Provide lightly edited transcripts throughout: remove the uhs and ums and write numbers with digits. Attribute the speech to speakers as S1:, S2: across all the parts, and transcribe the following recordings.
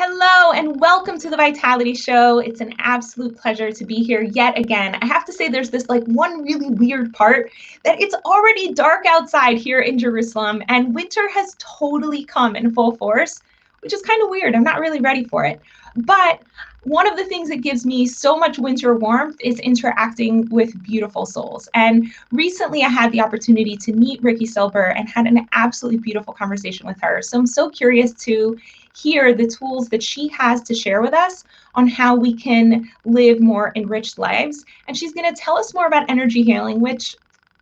S1: Hello and welcome to the Vitality Show. It's an absolute pleasure to be here yet again. I have to say there's this one really weird part that it's already dark outside here in Jerusalem and winter has totally come in full force, which is kind of weird. I'm not really ready for it. But one of the things that gives me so much winter warmth is interacting with beautiful souls. And recently I had the opportunity to meet Ricky Silver and had an absolutely beautiful conversation with her. So I'm so curious to hear the tools that she has to share with us on how we can live more enriched lives. And she's going to tell us more about energy healing, which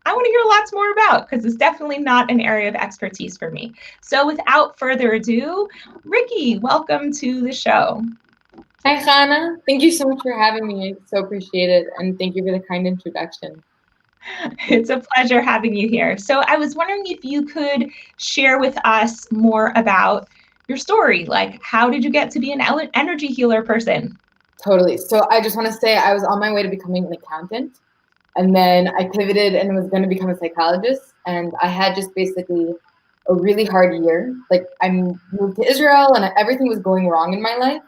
S1: I want to hear lots more about because it's definitely not an area of expertise for me. So without further ado, Ricky, welcome to the show.
S2: Hi, Hannah. Thank you so much for having me. I so appreciate it. And thank you for the kind introduction.
S1: It's a pleasure having you here. So I was wondering if you could share with us more about your story. Like, how did you get to be an energy healer person?
S2: Totally. So I just want to say I was on my way to becoming an accountant. And then I pivoted and was going to become a psychologist. And I had just basically a really hard year. Like, I moved to Israel and everything was going wrong in my life.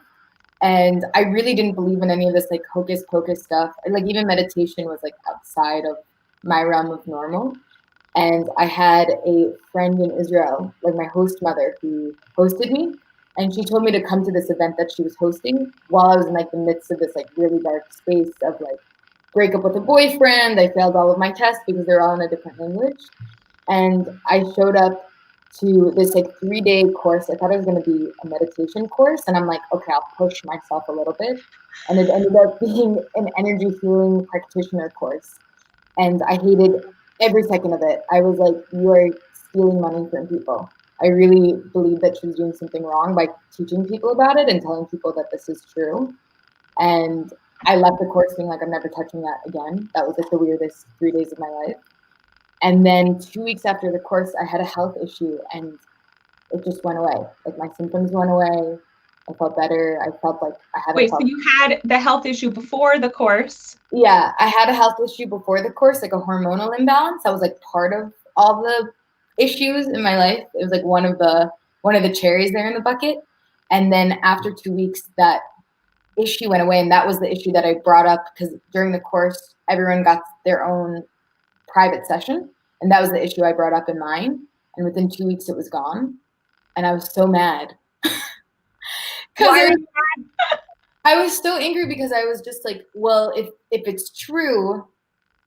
S2: And I really didn't believe in any of this hocus pocus stuff. Even meditation was outside of my realm of normal. And I had a friend in Israel, my host mother, who hosted me. And she told me to come to this event that she was hosting while I was in the midst of this really dark space of break up with a boyfriend. I failed all of my tests because they're all in a different language. And I showed up to this 3-day course. I thought it was going to be a meditation course. And I'm okay, I'll push myself a little bit. And it ended up being an energy healing practitioner course. And I hated every second of it. I was you are stealing money from people. I really believed that she was doing something wrong by teaching people about it and telling people that this is true. And I left the course being I'm never touching that again. That was the weirdest 3 days of my life. And then 2 weeks after the course, I had a health issue and it just went away. My symptoms went away. I felt better. I felt I had
S1: Wait, so you had the health issue before the course?
S2: Yeah, I had a health issue before the course, a hormonal imbalance. That was part of all the issues in my life. It was one of the cherries there in the bucket. And then after 2 weeks, that issue went away, and that was the issue that I brought up because during the course, everyone got their own private session, and that was the issue I brought up in mine. And within 2 weeks, it was gone, and I was so mad.
S1: Why
S2: I was so angry because I was just well, if it's true,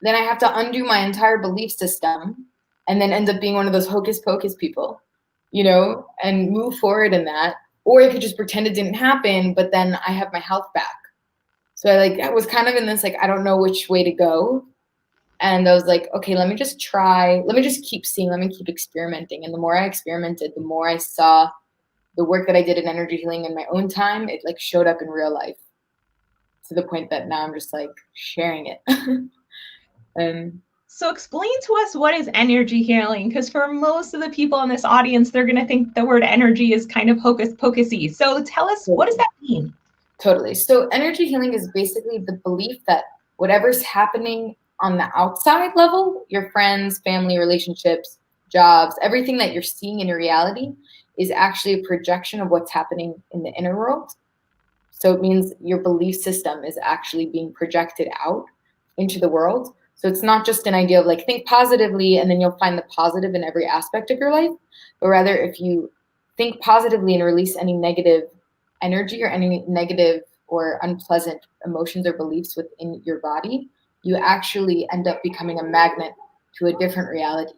S2: then I have to undo my entire belief system and then end up being one of those hocus pocus people, and move forward in that. Or I could just pretend it didn't happen, but then I have my health back. So I was kind of in this, I don't know which way to go. And I was okay, let me just try. Let me just keep seeing. Let me keep experimenting. And the more I experimented, the more I saw the work that I did in energy healing in my own time. It showed up in real life to the point that now I'm just sharing it.
S1: So explain to us what is energy healing, because for most of the people in this audience, they're going to think the word energy is kind of hocus pocusy. So tell us, what does that mean?
S2: Totally. So energy healing is basically the belief that whatever's happening on the outside level, your friends, family, relationships, jobs, everything that you're seeing in your reality is actually a projection of what's happening in the inner world. So it means your belief system is actually being projected out into the world. So it's not just an idea of think positively and then you'll find the positive in every aspect of your life, but rather if you think positively and release any negative energy or any negative or unpleasant emotions or beliefs within your body, you actually end up becoming a magnet to a different reality.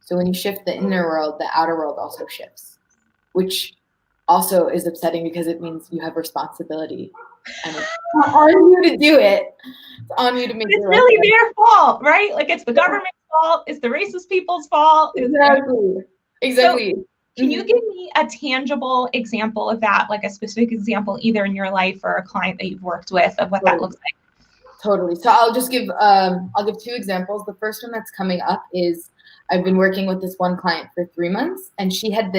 S2: So when you shift the inner world, the outer world also shifts, which also is upsetting because it means you have responsibility. And it's on you to do it. It's on you to make it.
S1: It's really their fault, right? It's the government's fault. It's the racist people's fault.
S2: Exactly.
S1: So, can you give me a tangible example of that, a specific example, either in your life or a client that you've worked with, of what that looks like?
S2: Totally. So I'll just give two examples. The first one that's coming up is I've been working with this one client for 3 months, and she had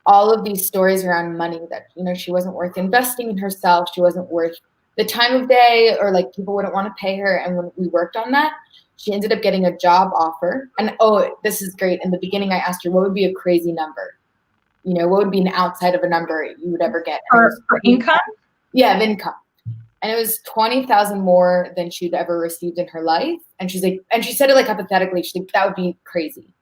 S2: all of these stories around money that, she wasn't worth investing in herself. She wasn't worth the time of day, or people wouldn't want to pay her. And when we worked on that, she ended up getting a job offer. And this is great. In the beginning, I asked her, what would be a crazy number? what would be an outside of a number you would ever get?
S1: For income?
S2: Yeah, of income. And it was 20,000 more than she'd ever received in her life. And she's like, and she said it like hypothetically, she's like, that would be crazy.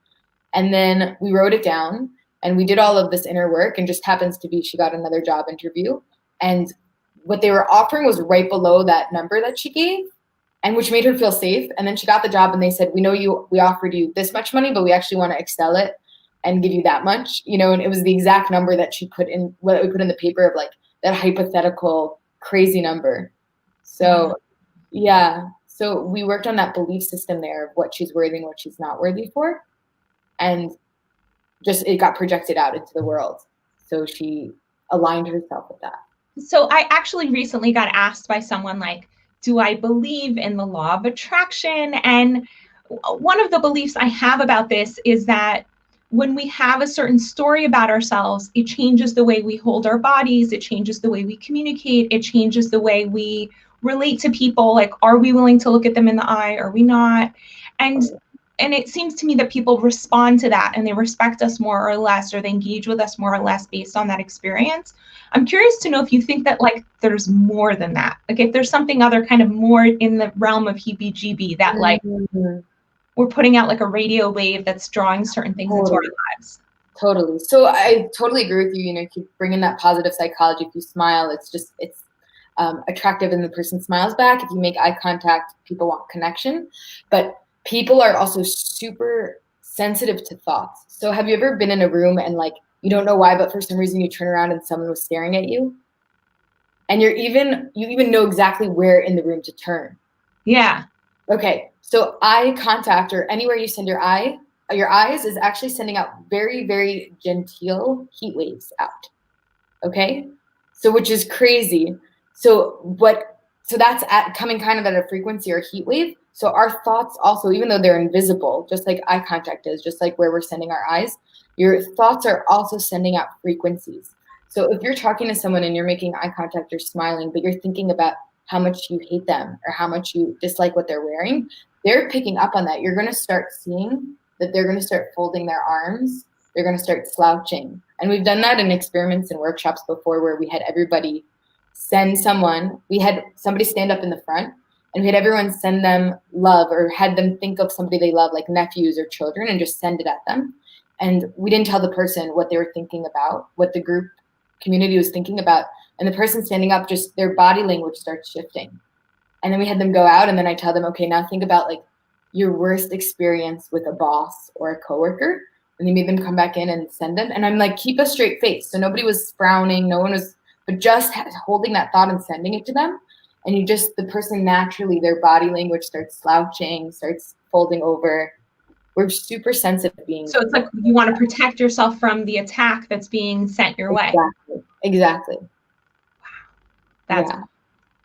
S2: And then we wrote it down and we did all of this inner work, and just happens to be she got another job interview. And what they were offering was right below that number that she gave, and which made her feel safe. And then she got the job and they said, we know we offered you this much money, but we actually want to excel it and give you that much, and it was the exact number that she put in, what we put in the paper of like that hypothetical crazy number. So yeah, so we worked on that belief system there of what she's worthy and what she's not worthy for, and just it got projected out into the world, so she aligned herself with that.
S1: So I actually recently got asked by someone like, do I believe in the law of attraction? And one of the beliefs I have about this is that when we have a certain story about ourselves, it changes the way we hold our bodies, it changes the way we communicate, it changes the way we relate to people. Like, are we willing to look at them in the eye? Are we not? And it seems to me that people respond to that and they respect us more or less, or they engage with us more or less based on that experience. I'm curious to know if you think that like there's more than that. Like if there's something other kind of more in the realm of heebie-jeebie that like we're putting out like a radio wave that's drawing certain things into our lives.
S2: Totally. So I totally agree with you. If you bring in that positive psychology, if you smile, it's attractive and the person smiles back. If you make eye contact, people want connection. But people are also super sensitive to thoughts. So have you ever been in a room and like, you don't know why, but for some reason you turn around and someone was staring at you? And you even know exactly where in the room to turn.
S1: Yeah.
S2: Okay. So eye contact, or anywhere you send your eyes is actually sending out very, very genteel heat waves out. Okay. So which is crazy. So that's coming kind of at a frequency or heat wave. So our thoughts also, even though they're invisible, just like eye contact is, just like where we're sending our eyes, your thoughts are also sending out frequencies. So if you're talking to someone and you're making eye contact or smiling, but you're thinking about how much you hate them or how much you dislike what they're wearing, they're picking up on that. You're going to start seeing that they're going to start folding their arms. They're going to start slouching. And we've done that in experiments and workshops before, where we had everybody we had somebody stand up in the front, and we had everyone send them love, or had them think of somebody they love, like nephews or children, and just send it at them. And we didn't tell the person what they were thinking about, what the group community was thinking about. And the person standing up, just their body language starts shifting. And then we had them go out, and then I tell them, okay, now think about like your worst experience with a boss or a coworker. And they made them come back in and send them. And I'm like, keep a straight face. So nobody was frowning. No one was, but just holding that thought and sending it to them. And the person naturally, their body language starts slouching, starts folding over. We're super sensitive beings.
S1: So it's like you want to protect yourself from the attack that's being sent your way.
S2: Exactly.
S1: Wow.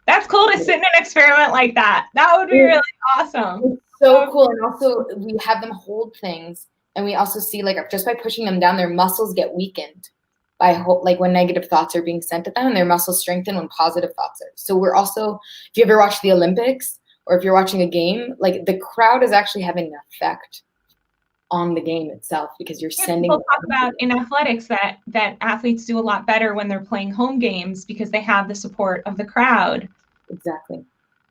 S1: That's cool to sit in an experiment like that. That would be really awesome.
S2: It's so cool. And also we have them hold things, and we also see like just by pushing them down, their muscles get weakened by like when negative thoughts are being sent at them, and their muscles strengthen when positive thoughts are. So we're also, if you ever watch the Olympics or if you're watching a game, like the crowd is actually having an effect on the game itself, because you're sending.
S1: People talk about in athletics that athletes do a lot better when they're playing home games because they have the support of the crowd.
S2: Exactly.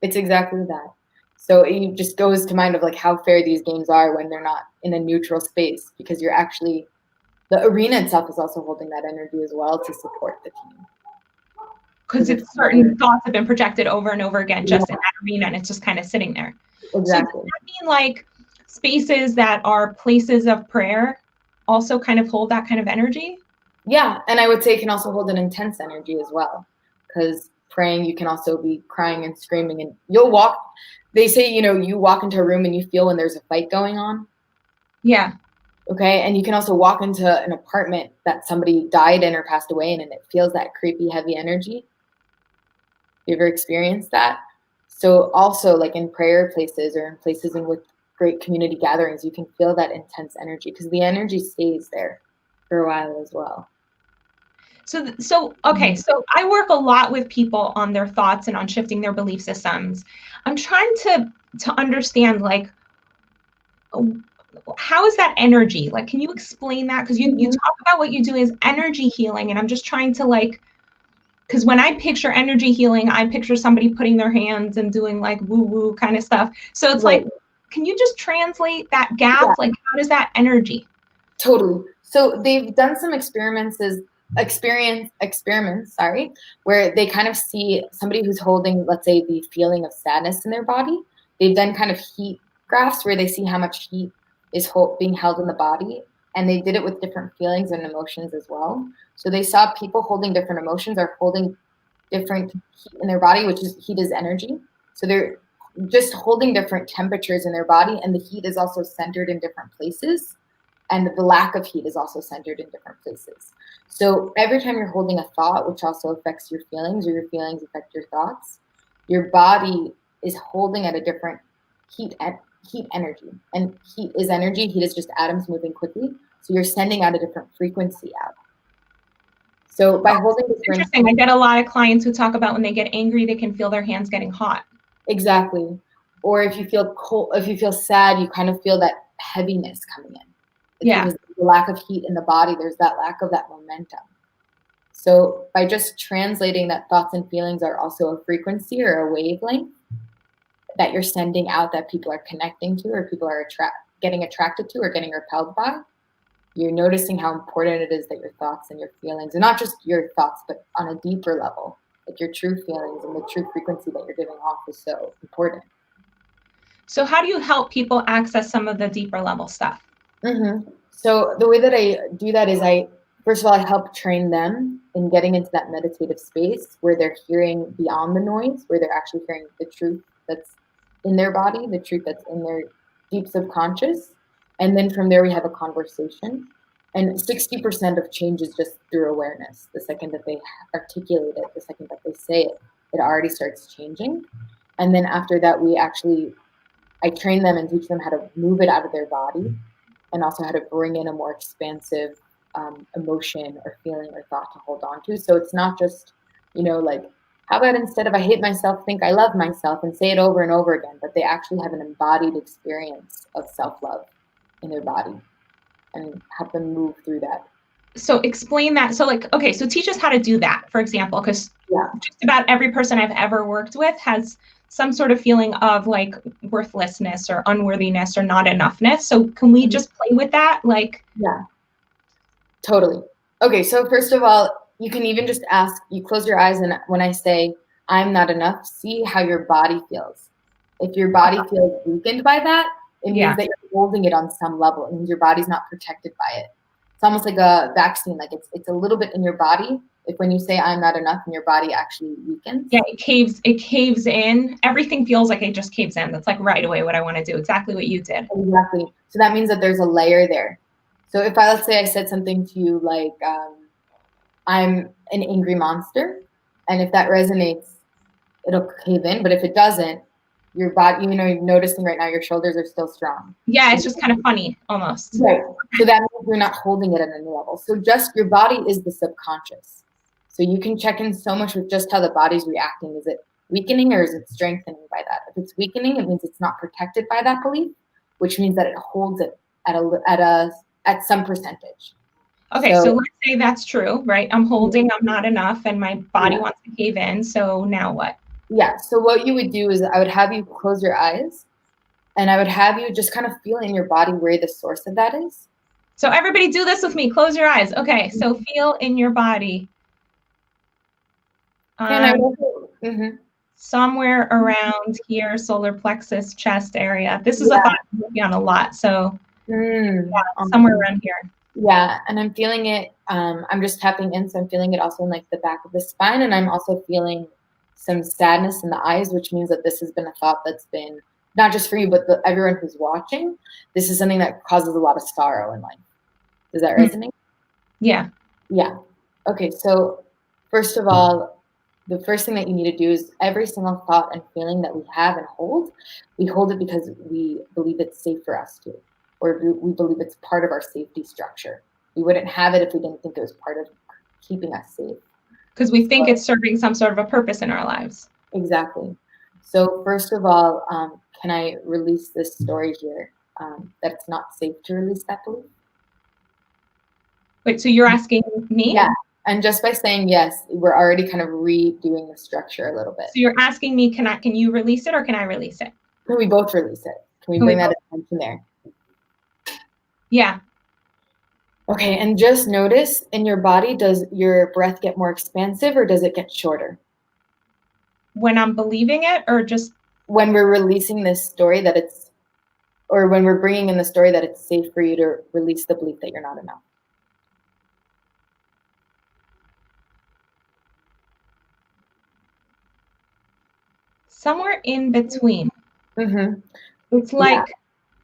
S2: It's exactly that. So it just goes to mind of like how fair these games are when they're not in a neutral space, because you're actually, the arena itself is also holding that energy as well to support the team.
S1: Because it's certain thoughts have been projected over and over again just in that arena, and it's just kind of sitting there.
S2: Exactly.
S1: So does that mean like spaces that are places of prayer also kind of hold that kind of energy?
S2: Yeah, and I would say it can also hold an intense energy as well, because praying, you can also be crying and screaming, and they say, you walk into a room and you feel when there's a fight going on.
S1: Yeah.
S2: Okay, and you can also walk into an apartment that somebody died in or passed away in, and it feels that creepy, heavy energy. You ever experienced that? So also like in prayer places or in places with great community gatherings, you can feel that intense energy, because the energy stays there for a while as well.
S1: So I work a lot with people on their thoughts and on shifting their belief systems. I'm trying to understand, like, how is that energy? Like, can you explain that? Because you talk about what you do is energy healing, and I'm just trying to like, because when I picture energy healing, I picture somebody putting their hands and doing like woo woo kind of stuff. So it's
S2: Right.
S1: like, can you just translate that gap?
S2: Yeah.
S1: Like, how does that energy?
S2: Totally. So they've done some experiments, sorry, where they kind of see somebody who's holding, let's say, the feeling of sadness in their body. They've done kind of heat graphs where they see how much heat is being held in the body, and they did it with different feelings and emotions as well. So they saw people holding different emotions are holding different heat in their body, which is heat is energy. So they're just holding different temperatures in their body, and the heat is also centered in different places. And the lack of heat is also centered in different places. So every time you're holding a thought, which also affects your feelings, or your feelings affect your thoughts, your body is holding at a different heat energy. And heat is energy. Heat is just atoms moving quickly. So you're sending out a different frequency out. So by holding different,
S1: interesting. I get a lot of clients who talk about when they get angry, they can feel their hands getting hot.
S2: Exactly. Or if you feel cold, if you feel sad, you kind of feel that heaviness coming in.
S1: Yeah.
S2: Because the lack of heat in the body, there's that lack of that momentum. So by just translating that thoughts and feelings are also a frequency or a wavelength that you're sending out that people are connecting to, or people are getting attracted to, or getting repelled by, you're noticing how important it is that your thoughts and your feelings, and not just your thoughts, but on a deeper level, like your true feelings and the true frequency that you're giving off is so important.
S1: So how do you help people access some of the deeper level stuff?
S2: Mm-hmm. So the way that I do that is first of all, I help train them in getting into that meditative space where they're hearing beyond the noise, where they're actually hearing the truth that's in their body, the truth that's in their deep subconscious. And then from there, we have a conversation. And 60% of change is just through awareness. The second that they articulate it, the second that they say it, it already starts changing. And then after that, I train them and teach them how to move it out of their body, and also how to bring in a more expansive emotion or feeling or thought to hold on to. So it's not just, like, how about instead of I hate myself, think I love myself, and say it over and over again, but they actually have an embodied experience of self-love in their body and help them move through that.
S1: So explain that. So like, okay, so teach us how to do that, for example, because just about every person I've ever worked with has some sort of feeling of like worthlessness or unworthiness or not enoughness. So can we just play with that? Like,
S2: yeah, totally. Okay, so first of all, you can even just ask, you close your eyes, and when I say I'm not enough, see how your body feels. If your body feels weakened by that, it means that you're holding it on some level. It means your body's not protected by it. It's almost like a vaccine, like it's a little bit in your body. If when you say I'm not enough, and your body actually weakens.
S1: Yeah, it caves in. Everything feels like it just caves in. That's like right away what I want to do. Exactly what you did.
S2: Exactly. So that means that there's a layer there. So if let's say I said something to you like, I'm an angry monster, and if that resonates, it'll cave in. But if it doesn't, your body, you're noticing right now your shoulders are still strong.
S1: Yeah, it's just kind of funny almost.
S2: Right. So that means you're not holding it at any level. So just your body is the subconscious. So you can check in so much with just how the body's reacting. Is it weakening or is it strengthening by that? If it's weakening, it means it's not protected by that belief, which means that it holds it at some percentage.
S1: Okay, so let's say that's true, right? I'm holding, I'm not enough, and my body wants to cave in. So now what?
S2: Yeah. So what you would do is I would have you close your eyes, and I would have you just kind of feel in your body where the source of that is.
S1: So everybody do this with me. Close your eyes. Okay, so feel in your body. Somewhere around here, solar plexus, chest area. This is a thought I'm working on a lot. So somewhere around here.
S2: Yeah, and I'm feeling it. I'm just tapping in, so I'm feeling it also in like the back of the spine, and I'm also feeling some sadness in the eyes, which means that this has been a thought that's been not just for you, but everyone who's watching. This is something that causes a lot of sorrow in life. Does that resonate?
S1: Yeah.
S2: Yeah. Okay, so first of all, the first thing that you need to do is every single thought and feeling that we have and we hold it because we believe it's safe for us to, or we believe it's part of our safety structure. We wouldn't have it if we didn't think it was part of keeping us safe.
S1: Because we think it's serving some sort of a purpose in our lives.
S2: Exactly. So first of all, can I release this story here? that it's not safe to release that belief.
S1: Wait, so you're asking me?
S2: Yeah. And just by saying yes, we're already kind of redoing the structure a little bit.
S1: So you're asking me, can you release it or can I release it?
S2: Can we both release it? Can we bring that attention there?
S1: Yeah.
S2: Okay, and just notice in your body, does your breath get more expansive or does it get shorter?
S1: When I'm believing it, or just
S2: when we're releasing this story that it's, or when we're bringing in the story that it's safe for you to release the belief that you're not enough?
S1: somewhere in between.
S2: Mm-hmm.
S1: It's like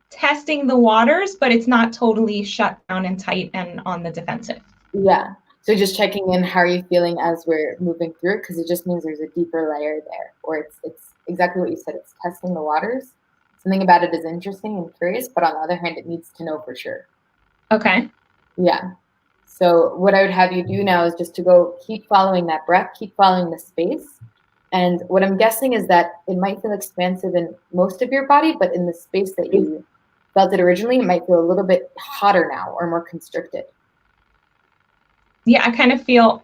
S1: testing the waters, but it's not totally shut down and tight and on the defensive.
S2: Yeah. So just checking in, how are you feeling as we're moving through it? Because it just means there's a deeper layer there, or it's exactly what you said. It's testing the waters. Something about it is interesting and curious, but on the other hand, it needs to know for sure.
S1: Okay.
S2: Yeah. So what I would have you do now is just to go keep following that breath, keep following the space. And what I'm guessing is that it might feel expansive in most of your body, but in the space that you felt it originally, it might feel a little bit hotter now or more constricted.
S1: Yeah, I kind of feel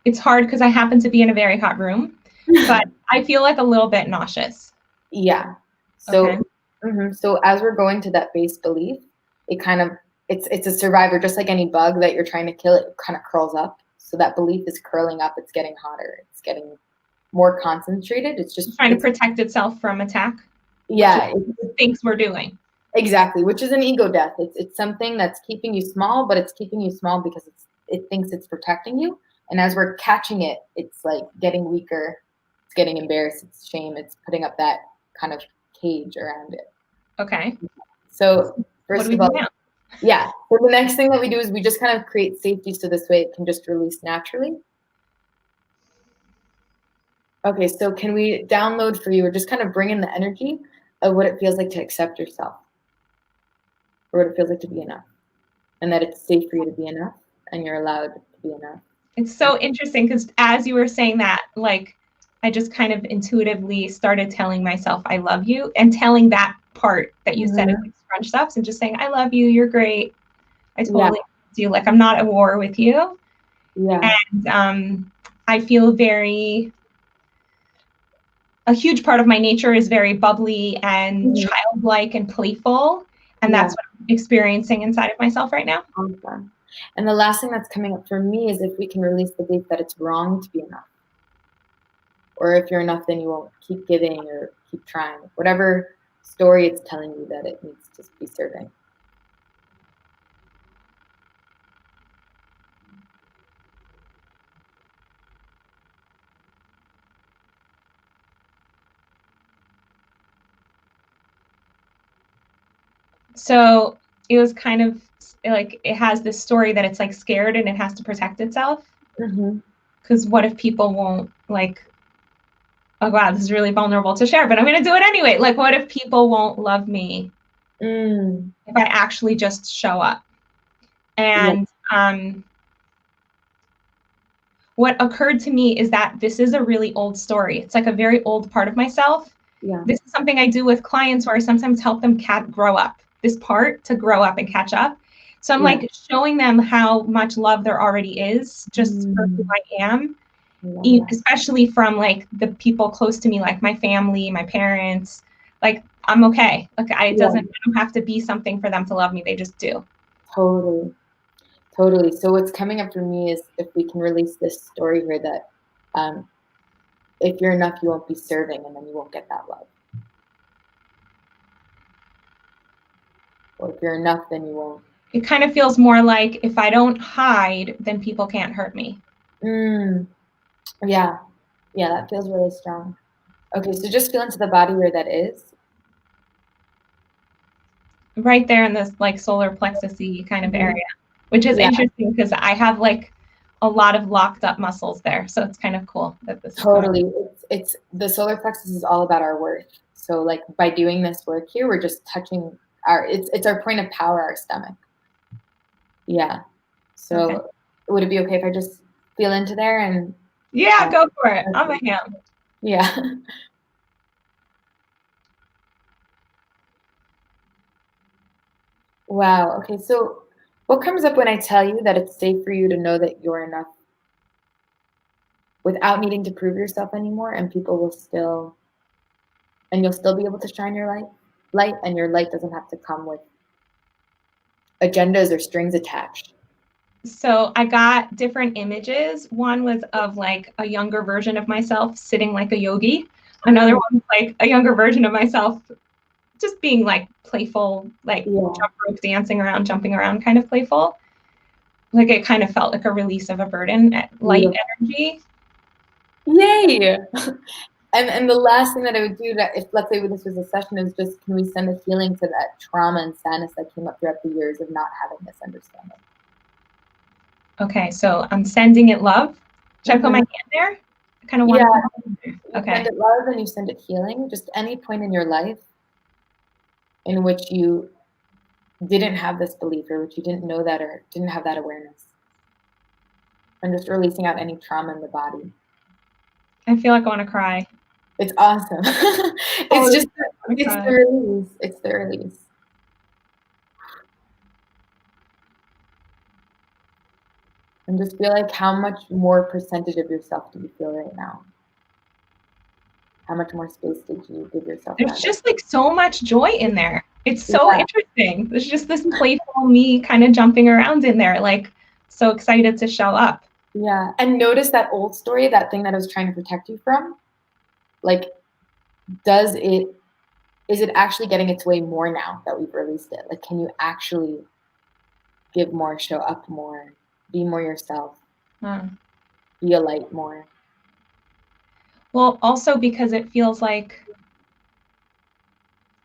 S1: it's hard because I happen to be in a very hot room, but I feel like a little bit nauseous.
S2: Yeah. So,
S1: okay.
S2: So as we're going to that base belief, it kind of, it's a survivor, just like any bug that you're trying to kill, it kind of curls up. So that belief is curling up. It's getting hotter. It's getting more concentrated. It's just
S1: trying to protect itself from attack.
S2: Yeah.
S1: It thinks we're doing.
S2: Exactly, which is an ego death. It's something that's keeping you small, but it's keeping you small because it thinks it's protecting you. And as we're catching it, it's like getting weaker. It's getting embarrassed. It's shame. It's putting up that kind of cage around it.
S1: Okay.
S2: So first of all, yeah. So the next thing that we do is we just kind of create safety so this way it can just release naturally. Okay, so can we download for you or just kind of bring in the energy of what it feels like to accept yourself, or what it feels like to be enough, and that it's safe for you to be enough and you're allowed to be enough?
S1: It's so interesting because as you were saying that, like, I just kind of intuitively started telling myself I love you, and telling that part that you said it like scrunched ups, and just saying I love you, you're great, I totally do, like I'm not at war with you. And I feel a huge part of my nature is very bubbly and childlike and playful, and that's what I'm experiencing inside of myself right now.
S2: Awesome. And the last thing that's coming up for me is if we can release the belief that it's wrong to be enough, or if you're enough, then you won't keep giving or keep trying. Whatever story it's telling you that it needs to be serving.
S1: So it was kind of like it has this story that it's like scared and it has to protect itself. Because what if people won't, like, oh wow, this is really vulnerable to share, but I'm going to do it anyway. Like, what if people won't love me if I actually just show up? And what occurred to me is that this is a really old story. It's like a very old part of myself. This is something I do with clients where I sometimes help them grow up, this part to grow up and catch up. So I'm like showing them how much love there already is just for who I am, especially from like the people close to me, like my family, my parents. Like I'm okay. Like I don't have to be something for them to love me. They just do.
S2: Totally. So what's coming up for me is if we can release this story here that if you're enough, you won't be serving, and then you won't get that love. Or if you're enough, then you won't.
S1: It kind of feels more like if I don't hide, then people can't hurt me.
S2: Yeah, that feels really strong. Okay, so just feel into the body where that is.
S1: Right there in this like solar plexus-y kind of area, which is interesting because I have like a lot of locked up muscles there. So it's kind of cool that this
S2: totally. It's the solar plexus is all about our worth. So like by doing this work here, we're just touching it's our point of power, our stomach. Yeah. So would it be okay if I just feel into there and
S1: go for it. I'm a ham.
S2: Yeah. Wow. Okay. So what comes up when I tell you that it's safe for you to know that you're enough without needing to prove yourself anymore, and people will still, and you'll still be able to shine your light, and your light doesn't have to come with agendas or strings attached.
S1: So I got different images. One was of like a younger version of myself sitting like a yogi. Another one was like a younger version of myself just being like playful, like jump rope dancing around, jumping around, kind of playful. Like it kind of felt like a release of a burden, light energy.
S2: Yay! And the last thing that I would do, that if let's say this was a session, is just, can we send a healing to that trauma and sadness that came up throughout the years of not having this understanding?
S1: Okay, so I'm sending it love. Should I put my hand there? I kind of want to. Okay.
S2: You send it love and you send it healing. Just any point in your life in which you didn't have this belief, or which you didn't know that, or didn't have that awareness. And just releasing out any trauma in the body.
S1: I feel like I want to cry.
S2: It's awesome. It's the release. It's the release. And just feel like, how much more percentage of yourself do you feel right now? How much more space did you give yourself?
S1: There's just like so much joy in there. It's so interesting. There's just this playful me kind of jumping around in there, like so excited to show up.
S2: Yeah. And notice that old story, that thing that I was trying to protect you from. Like, is it actually getting its way more now that we've released it? Like, can you actually give more, show up more, be more yourself, be a light more?
S1: Well, also because it feels like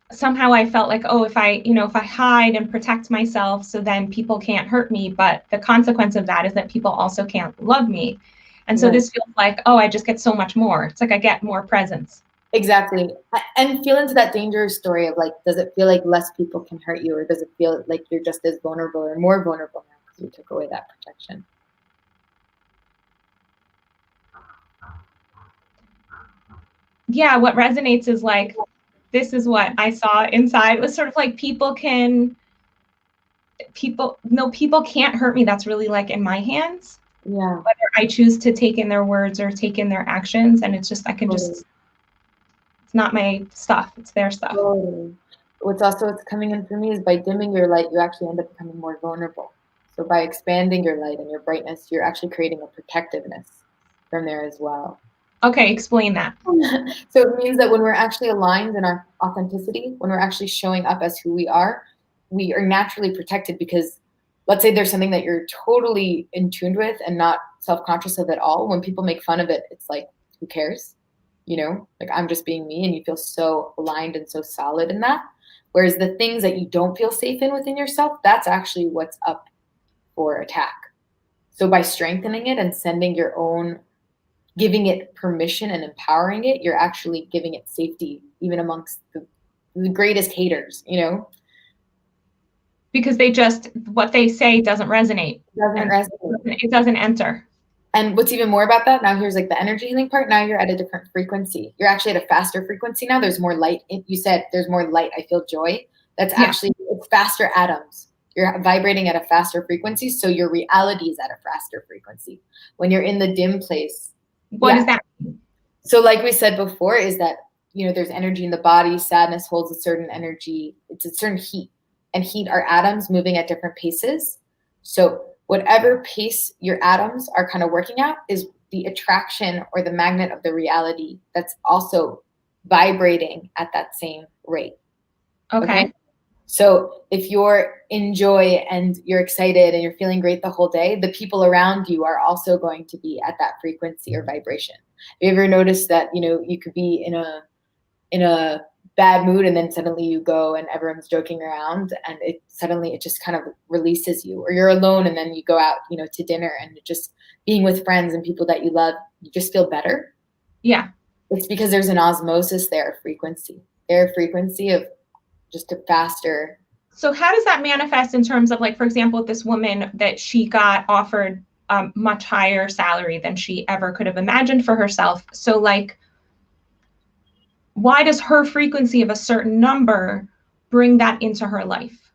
S1: somehow I felt like, oh, if I hide and protect myself, so then people can't hurt me. But the consequence of that is that people also can't love me. And so this feels like, oh, I just get so much more. It's like I get more presence.
S2: Exactly. And feel into that dangerous story of like, does it feel like less people can hurt you, or does it feel like you're just as vulnerable or more vulnerable now because you took away that protection?
S1: Yeah, what resonates is like, this is what I saw inside. It was sort of like people can't hurt me. That's really like in my hands.
S2: Yeah.
S1: Whether I choose to take in their words or take in their actions. And it's just, I can just, it's not my stuff. It's their stuff.
S2: What's coming in for me is, by dimming your light, you actually end up becoming more vulnerable. So by expanding your light and your brightness, you're actually creating a protectiveness from there as well.
S1: Okay, explain that.
S2: So it means that when we're actually aligned in our authenticity, when we're actually showing up as who we are naturally protected, because let's say there's something that you're totally in tune with and not self-conscious of at all. When people make fun of it, it's like, who cares? You know, like, I'm just being me, and you feel so aligned and so solid in that. Whereas the things that you don't feel safe in within yourself, that's actually what's up for attack. So by strengthening it and sending your own, giving it permission and empowering it, you're actually giving it safety, even amongst the greatest haters, you know?
S1: Because what they say doesn't resonate. It doesn't enter.
S2: And what's even more about that, now here's like the energy healing part. Now you're at a different frequency. You're actually at a faster frequency now. There's more light. You said there's more light. I feel joy. That's actually, it's faster atoms. You're vibrating at a faster frequency. So your reality is at a faster frequency. When you're in the dim place.
S1: What does that mean?
S2: So like we said before, is that, there's energy in the body. Sadness holds a certain energy. It's a certain heat. And heat are atoms moving at different paces. So whatever pace your atoms are kind of working at is the attraction or the magnet of the reality that's also vibrating at that same rate.
S1: Okay?
S2: So if you're in joy and you're excited and you're feeling great the whole day, the people around you are also going to be at that frequency or vibration. Have you ever noticed that, you could be in a bad mood, and then suddenly you go and everyone's joking around, and it just kind of releases you? Or you're alone and then you go out, to dinner, and just being with friends and people that you love, you just feel better.
S1: Yeah.
S2: It's because there's an osmosis there of frequency. Their frequency of just a faster.
S1: So how does that manifest in terms of, like, for example, this woman that she got offered a much higher salary than she ever could have imagined for herself? So like, why does her frequency of a certain number bring that into her life?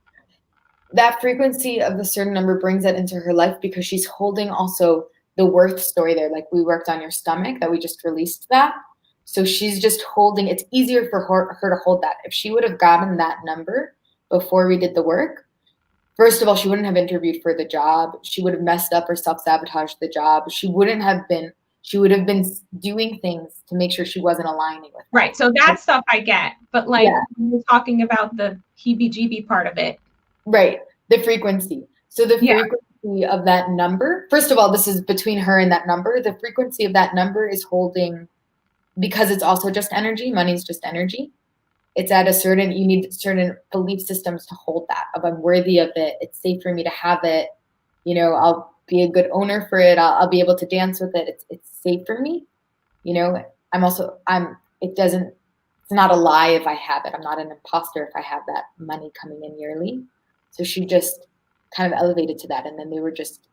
S2: that frequency of the certain number brings that into her life because she's holding also the worth story there. Like we worked on your stomach, that we just released that. So she's just holding, it's easier for her to hold that. If she would have gotten that number before we did the work, first of all, she wouldn't have interviewed for the job. She would have messed up or self-sabotaged the job. She would have been doing things to make sure she wasn't aligning with that.
S1: Right. So that stuff I get, but like when we're talking about the heebie-jeebie part of it.
S2: Right. The frequency. So the frequency of that number, first of all, this is between her and that number. The frequency of that number is holding, because it's also just energy. Money is just energy. It's at a certain, you need certain belief systems to hold that, of I'm worthy of it. It's safe for me to have it. You know, I'll be a good owner for it. I'll be able to dance with it. It's safe for me. You know, it's not a lie if I have it. I'm not an imposter if I have that money coming in yearly. So she just kind of elevated to that. And then they were just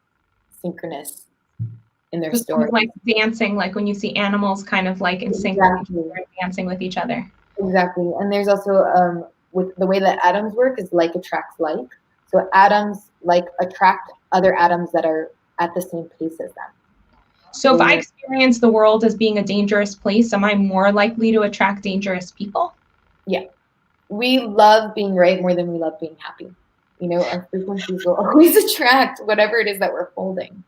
S2: synchronous in their story.
S1: Like dancing, like when you see animals kind of like in sync with each other, dancing with each other.
S2: Exactly. And there's also, with the way that atoms work is like attracts like. So atoms like attract other atoms that are at the same pace as them.
S1: So if I experience the world as being a dangerous place, am I more likely to attract dangerous people?
S2: Yeah. We love being right more than we love being happy. You know, our frequencies will always attract whatever it is that we're holding.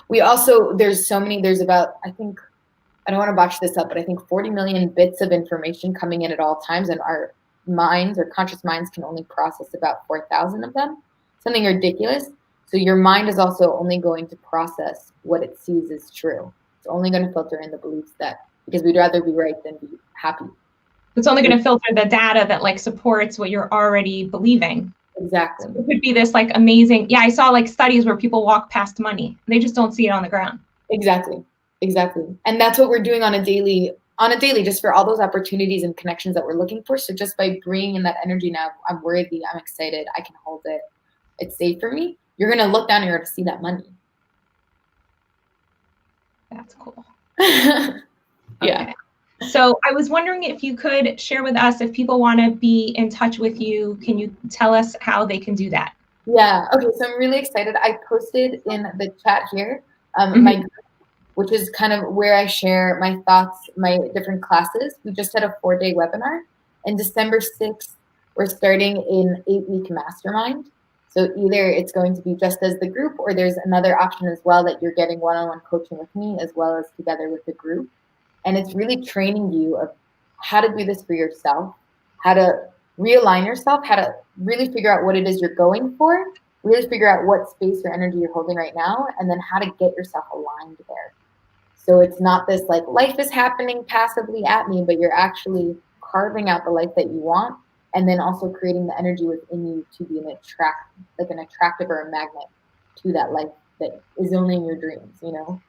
S2: We also, there's about, I think, I don't want to botch this up, but I think 40 million bits of information coming in at all times, and our minds or conscious minds can only process about 4,000 of them, something ridiculous. So your mind is also only going to process what it sees as true. It's only going to filter in the beliefs because we'd rather be right than be happy.
S1: It's only going to filter the data that like supports what you're already believing.
S2: Exactly.
S1: So it could be this like amazing, I saw like studies where people walk past money. They just don't see it on the ground.
S2: Exactly. And that's what we're doing on a daily, just for all those opportunities and connections that we're looking for. So just by bringing in that energy now, I'm worthy, I'm excited, I can hold it, it's safe for me. You're going to look down and you're going to see that money.
S1: That's cool.
S2: Yeah.
S1: Okay. So I was wondering if you could share with us, if people want to be in touch with you, can you tell us how they can do that?
S2: Yeah. Okay. So I'm really excited. I posted in the chat here, my group, which is kind of where I share my thoughts, my different classes. We just had a 4-day webinar. And December 6th, we're starting an 8-week mastermind. So either it's going to be just as the group, or there's another option as well that you're getting one-on-one coaching with me as well as together with the group. And it's really training you of how to do this for yourself, how to realign yourself, how to really figure out what it is you're going for, really figure out what space or energy you're holding right now, and then how to get yourself aligned there. So it's not this like life is happening passively at me, but you're actually carving out the life that you want, and then also creating the energy within you to be an attractive or a magnet to that life that is only in your dreams, you know?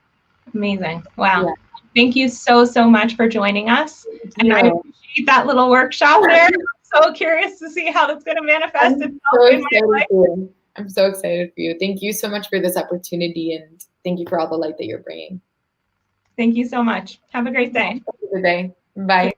S1: Amazing. Wow.
S2: Yeah.
S1: Thank you so much for joining us. And I appreciate that little workshop there. I'm so curious to see how that's going to manifest itself in my life.
S2: I'm so excited for you. Thank you so much for this opportunity, and thank you for all the light that you're bringing.
S1: Thank you so much. Have a great day.
S2: Have a good day. Bye.